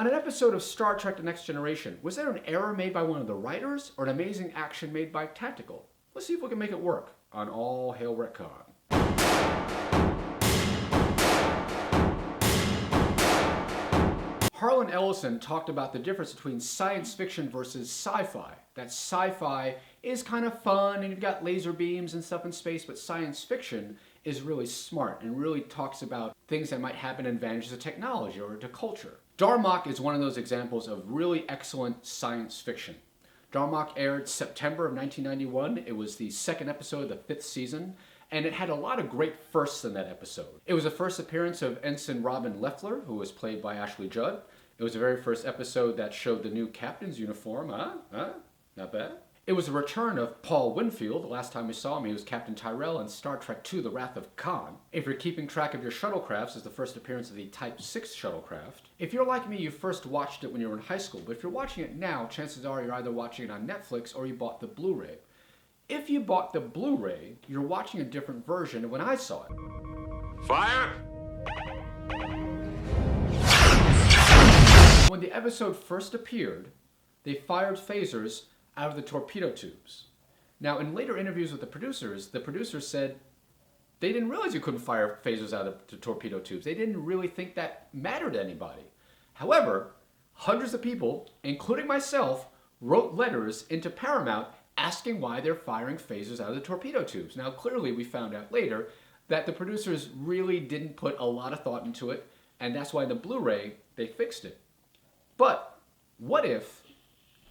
On an episode of Star Trek The Next Generation, was there an error made by one of the writers or an amazing action made by Tactical? Let's see if we can make it work on All Hail Retcon. Harlan Ellison talked about the difference between science fiction versus sci-fi. That sci-fi is kind of fun and you've got laser beams and stuff in space, but science fiction is really smart and really talks about things that might happen and advantages of technology or to culture. Darmok is one of those examples of really excellent science fiction. Darmok aired September of 1991. It was the second episode of the 5th season, and it had a lot of great firsts in that episode. It was the first appearance of Ensign Robin Leffler, who was played by Ashley Judd. It was the very first episode that showed the new captain's uniform. Not bad. It was the return of Paul Winfield. The last time we saw him, he was Captain Tyrell in Star Trek II, The Wrath of Khan. If you're keeping track of your shuttlecrafts, it's the first appearance of the Type 6 shuttlecraft. If you're like me, you first watched it when you were in high school, but if you're watching it now, chances are you're either watching it on Netflix or you bought the Blu-ray. If you bought the Blu-ray, you're watching a different version of when I saw it. Fire! When the episode first appeared, they fired phasers out of the torpedo tubes. Now, in later interviews with the producers said they didn't realize you couldn't fire phasers out of the torpedo tubes. They didn't really think that mattered to anybody. However, hundreds of people, including myself, wrote letters into Paramount asking why they're firing phasers out of the torpedo tubes. Now, clearly, we found out later that the producers really didn't put a lot of thought into it, and that's why in the Blu-ray, they fixed it. But what if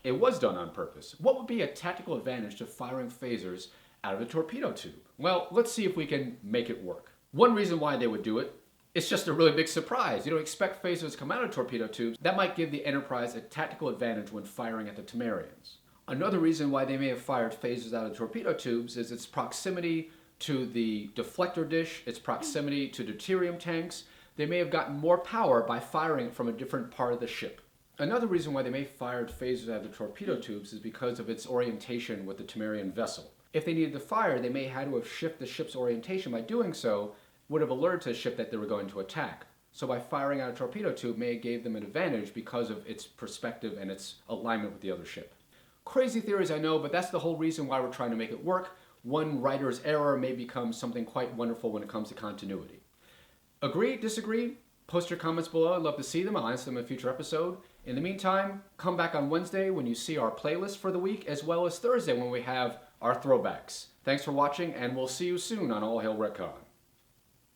it was done on purpose? What would be a tactical advantage to firing phasers out of a torpedo tube? Well, let's see if we can make it work. One reason why they would do it, it's just a really big surprise. You don't expect phasers to come out of torpedo tubes. That might give the Enterprise a tactical advantage when firing at the Temerians. Another reason why they may have fired phasers out of torpedo tubes is its proximity to the deflector dish, its proximity to deuterium tanks. They may have gotten more power by firing it from a different part of the ship. Another reason why they may have fired phasers out of the torpedo tubes is because of its orientation with the Temerian vessel. If they needed to fire, they may have had to have shifted the ship's orientation. By doing so, would have alerted the ship that they were going to attack. So by firing out a torpedo tube may have gave them an advantage because of its perspective and its alignment with the other ship. Crazy theories, I know, but that's the whole reason why we're trying to make it work. One writer's error may become something quite wonderful when it comes to continuity. Agree? Disagree? Post your comments below. I'd love to see them. I'll answer them in a future episode. In the meantime, come back on Wednesday when you see our playlist for the week, as well as Thursday when we have our throwbacks. Thanks for watching, and we'll see you soon on All Hail Retcon.